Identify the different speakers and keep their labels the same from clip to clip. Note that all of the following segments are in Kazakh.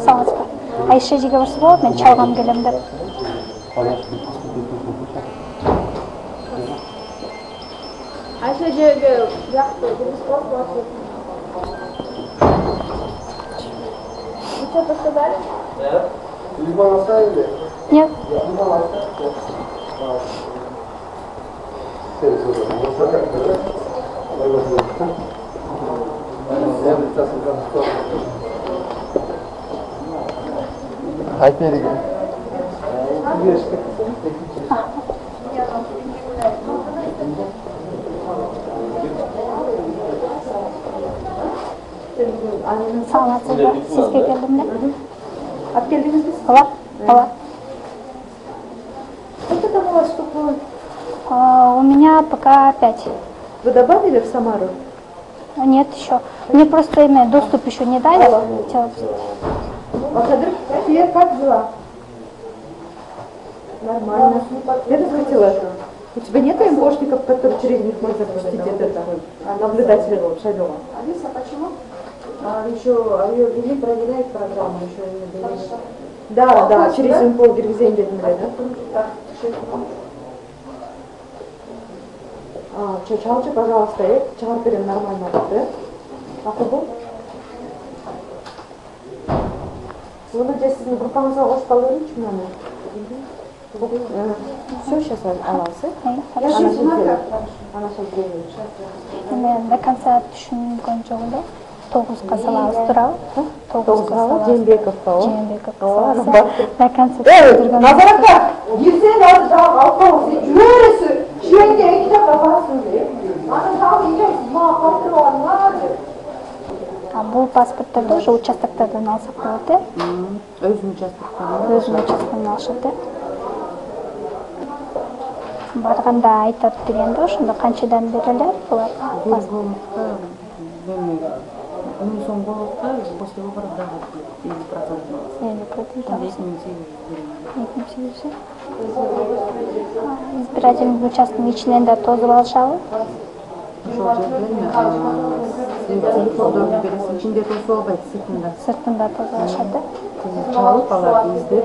Speaker 1: Саламатсызбы. Айша жеге барса болот, мен чалгам келем деп.
Speaker 2: Айша жеге жакты, жүрүш болот. Что-то сказали? Нет.
Speaker 3: Телефон оставили?
Speaker 1: Нет.
Speaker 3: Айпериге.
Speaker 1: Саламатсызбы. Сизге келдим эле.
Speaker 2: Алып келдиңизби?
Speaker 1: Ооба. Ооба.
Speaker 2: Сколько там у вас штук было?
Speaker 1: У меня пока 5.
Speaker 2: Вы добавили в Самару?
Speaker 1: Нет еще. Мне просто имя доступ еще не дали.
Speaker 2: Привет, как дела? Нормально. Я тут хотела. У тебя нет МПОшников, которые через них можно запустить это наблюдателя Шайдова?
Speaker 4: Алиса, почему? Ее ввели проверяет программу, еще не довели.
Speaker 2: Да, через МПО Гиргизен dediler, да? Чалчы, пожалуйста, чыгарып берем нормально, да? Акыбы? Bunu da sizin gruppanıza hoş kalırım çünkü Все, сейчас аласы. Она сейчас делает.
Speaker 1: Мен до конца түшүнгөн жок эле. 9га салабыз туурабы?
Speaker 2: 9га салабыз. Жээнбековго.
Speaker 1: Жээнбековго. До конца
Speaker 2: түшүндүргөн. Назаратка, кирсең азыр жагы алып калып, сен жүрөсү. Жээнге эки жакка барасың деп. Анан жагы ийгесиз, мага калтырып алыңар деп.
Speaker 1: Бул паспорттарды уже участоктардан алсак болот, э?
Speaker 2: Өзүнүн участоктарынан.
Speaker 1: Өзүнүн участоктарынан алышат, э? Барганда айтат дегенде ошондо канчадан берилер булар?
Speaker 4: Ну, сон голодка, после выборов дагы
Speaker 1: 50%. Избирательный участканын ичинен да тозуп алышабы?
Speaker 4: Ошол жерден телефондорду бересиң, ичинде тосуп албайт, сыртында.
Speaker 1: Сыртында тозуп алышат, да?
Speaker 4: Чалып алат, издеп.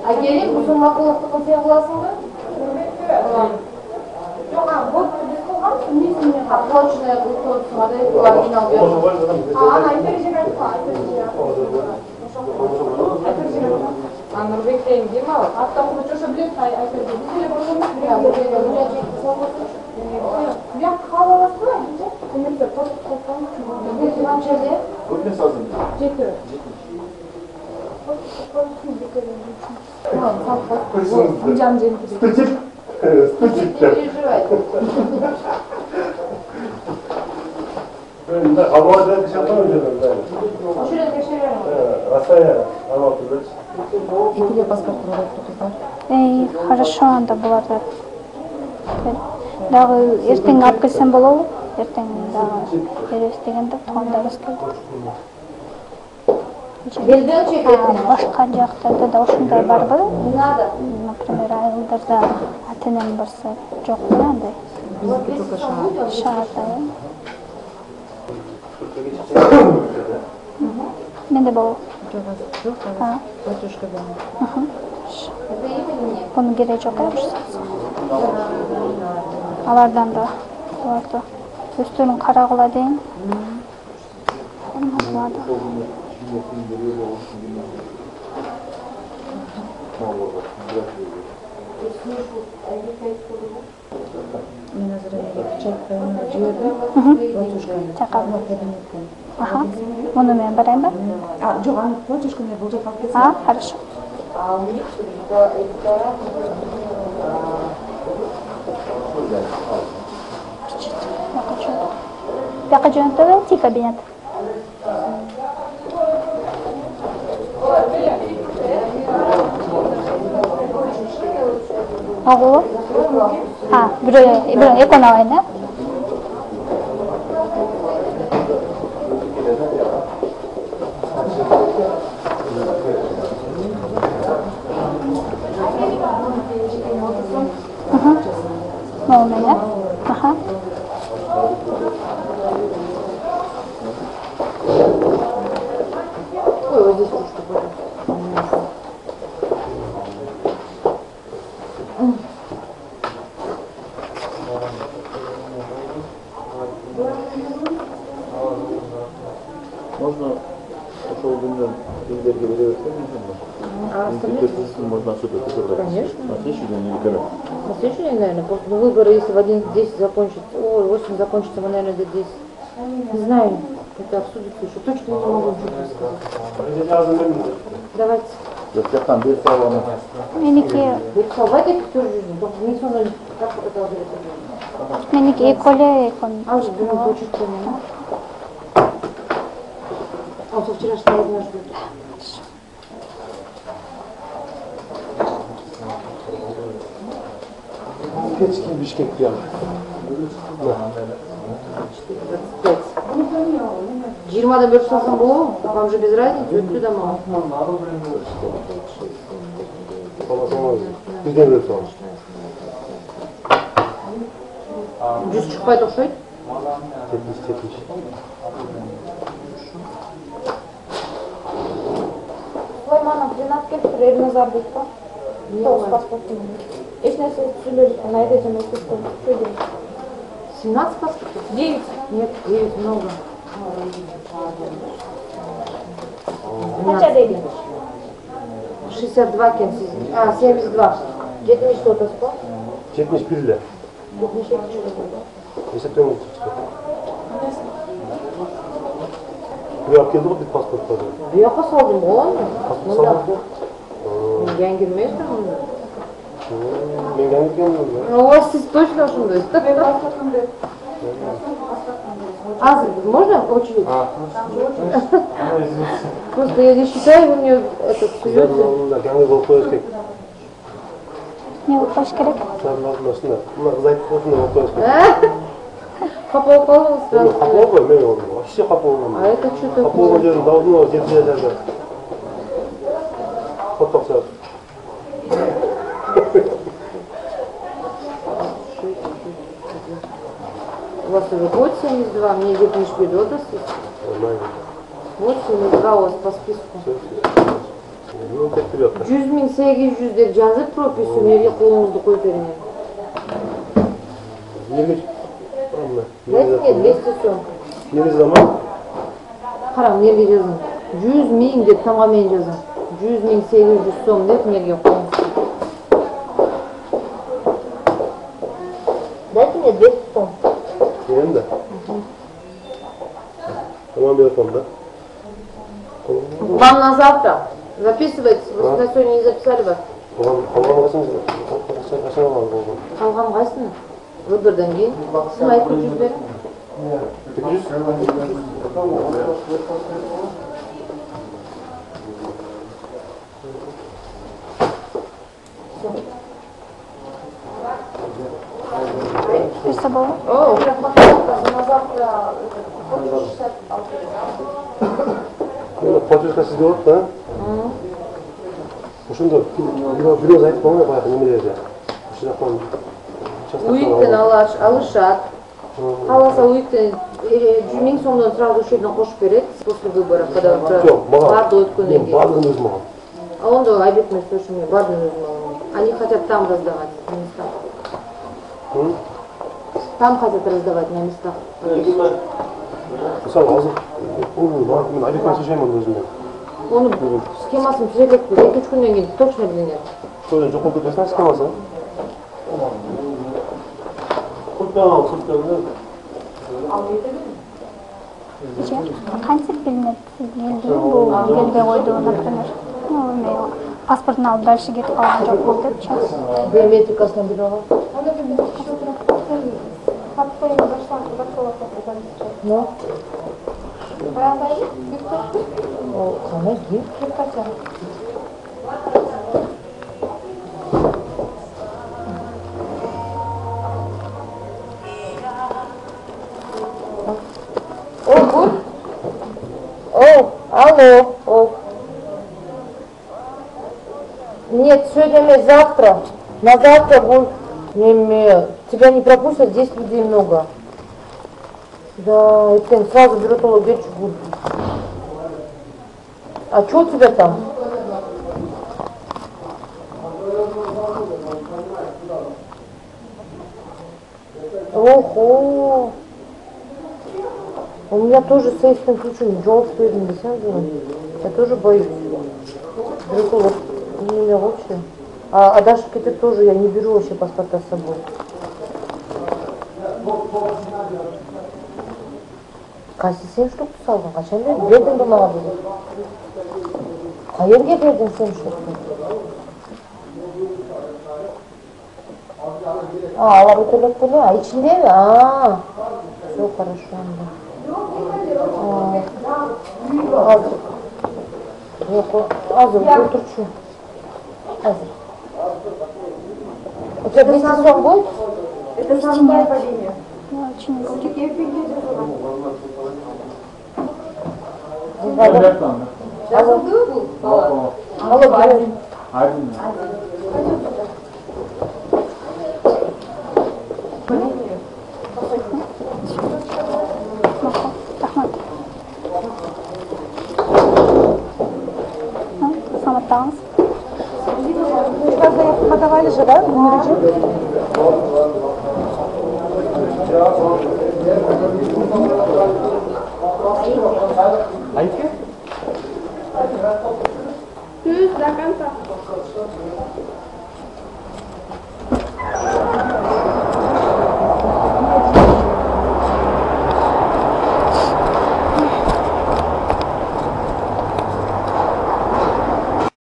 Speaker 2: А келин ушул макулаттыкын сен кыласыңбы? Жок, вот биз кылганбыз, эмнесин оплаченная кылсаңар да оригинал берип. Аны айпериже А Нурбектен ким алат? Аттакы чоша билет, айпериже. Биз эле болгонбуз. Бияк калабызбы? Эмне топ канча жерде?
Speaker 3: Көпне сазын?
Speaker 2: 7.
Speaker 3: Стучит. Да, а вот это все тоже уже, Расая, оно тут.
Speaker 4: Экиде паспорт турат.
Speaker 1: Хорошо, анда буларды. Дагы эртең алып келсем болобу? Эртең дагы беребиз дегенде туугандары келди.
Speaker 2: Белден чекет.
Speaker 1: Башка жактарда да ушундай барбы? Например, айылдарда ата-энем барса жокпу андай?
Speaker 4: Биздики только шаар.
Speaker 1: Шаарда, Менде болобу?
Speaker 4: Жок, платежка берем.
Speaker 1: Бунун кереги жок, алардан да буларды өздөрүн карагыла дейин.
Speaker 4: Мен азыр чайканы жибердим. Платежканы.
Speaker 1: Муну мен барайынбы?
Speaker 4: Жок, аны платежканы бул жака алып келсең.
Speaker 1: Хорошо. Бияка жөнөтөлү, ти кабинет. Ого. Бирөө экон алайын, да? Нормально.
Speaker 3: поступят?
Speaker 4: Конечно.
Speaker 3: На следующий день или когда?
Speaker 4: На следующий день, наверное, после выбора, если в 11:10 закончится, ой, 8 закончится, мы, наверное, до 10. Не знаю, это обсудится еще. Точно не могу ничего сказать. Давайте.
Speaker 3: Yaptan bir sağlamı.
Speaker 1: Meniki
Speaker 4: Давайте пятерку, только не сонно, как это уже.
Speaker 1: meniki ekole ekon.
Speaker 4: А уже думаю, хочет понял. Он со вчерашнего дня ждет.
Speaker 3: Keçki Bişkek diyor.
Speaker 4: 25. 20'da bir tutasam bu, вам же без разницы, öttü de mı?
Speaker 3: Bizden böyle sağlam.
Speaker 4: Жүз шықпайды ұқсайды.
Speaker 3: Tepmiş.
Speaker 2: Ой, мана, жинап келіп тұр, Ерназар дейді па? Тоғыз паспортым. Ешнәрсе түсірілер, найда жамай кетті. Что делать?
Speaker 4: 17 паспортов?
Speaker 2: 9.
Speaker 4: Нет, 9 много.
Speaker 2: Қанша дейді?
Speaker 4: 62 екен, 72.
Speaker 2: 70 сотасы па?
Speaker 3: 71 ile.
Speaker 2: 72
Speaker 3: Есептен oldu çıktı. Buraya geldi mi bir pasport var?
Speaker 4: Бұяққа салдым ғой оны.
Speaker 3: Pasport sağlam.
Speaker 4: Мен келмейсің мұнда.
Speaker 3: Ben geldim.
Speaker 4: У вас здесь точно ошондой? А, можно очередь? Просто я здесь считаю, вы мне этот суете.
Speaker 3: Gangi bol koyuz kek.
Speaker 1: Ne uqash kerak?
Speaker 3: Sarılar nasıl? Bunlar kız ayıp olsun da koyuz kek.
Speaker 4: Қапа болып қалдыңыз сразу.
Speaker 3: Kapı olmuyor, ben oldum. Вообще kapı olmuyor.
Speaker 4: А это что
Speaker 3: Kapı
Speaker 4: такое?
Speaker 3: olmuyor diyorum, davudun o 7 yaşlarda. Fotoğraf sağ.
Speaker 4: У вас уже год 72, мне где-то не шпидотас.
Speaker 3: Нормально.
Speaker 4: Вот 72 у вас по списку.
Speaker 3: Ну, tek bir yaptı.
Speaker 4: 100.800 деп жазып прописью, мерге қолыңызды қойып беріңіз.
Speaker 3: Yirmi.
Speaker 4: Дайте мне 200 сом.
Speaker 3: Yeni zaman.
Speaker 4: Қараң, мерге жазың. 100.000 деп тамамен жазың. 100.800 сом деп мерге қолыңыз.
Speaker 2: Дайте мне 200 сом.
Speaker 3: Yerim de. Tamam bir yapalım da.
Speaker 4: Вам на завтра. Записывайте. Вы на сегодня не записали вас.
Speaker 3: Қалған қасыңыз. Қашан алған болған?
Speaker 4: Қалған қайсыны? Выбордан кейін. Сіз айтып жүрберің.
Speaker 3: 800?
Speaker 1: Bersa bo'ladimi?
Speaker 4: О,
Speaker 2: На завтра хочешь 66.
Speaker 3: Почерка sizde yok da. Ошондо бирөөз айтып коюңдар баягы немелерди. Ушул жактан
Speaker 4: уиктен алышат. Қаласа уиктен 100.000 сомдон сразу ошол жерден кошуп берет после выбора, когда
Speaker 3: Жок, мага.
Speaker 4: барды өткөндөн
Speaker 3: Мен
Speaker 4: кийин.
Speaker 3: баардыгын өзүм алам.
Speaker 4: А ондо Айбек мен слушай, бардын өзүм алам. Они хотят там раздавать на местах. Там хотят раздавать на местах.
Speaker 3: Мисалы азыр мен Айбек менен сыйшаймын өзүмө.
Speaker 4: Onu схемасын түзелет, 2-3 күндөн кийин точно билинет.
Speaker 3: Ошодон жок болуп кетпесин схемасы.
Speaker 1: Qancha bilinadi? Bu kelbey qo'ydi, например. Pasportni olib dальше ketib qolgan job bo'ldi debchi.
Speaker 4: Биометрикасынан билип алам. Ну, о, кандай ким? Алло, Нет, сегодня мы завтра. На завтра будет. Тебя не пропустят, здесь людей много. Да, это сразу берут логичку. А что у тебя там? Ого! У меня тоже сейфтен ключом. Джол стоит на 10 дней. Я тоже боюсь. Берут не меня вообще. А Даша это тоже я не беру вообще паспорта с собой. Qaysi sen штук салдың? Қашан бердің бе маған бүгін? Қайерге бердің сен штукты? Алар өтелек беле? Içinde mi? Все хорошо. Азыр. Yok, азыр отырчу. Азыр. У тебя 200 сом будет?
Speaker 2: Это самое падение.
Speaker 1: Очень будет.
Speaker 2: Жазылды бұл?
Speaker 4: Алло, говори.
Speaker 1: Рахмат. Саламаттағыңыз.
Speaker 2: Сейчас заявку подавали же, да?
Speaker 5: Düz, da ganz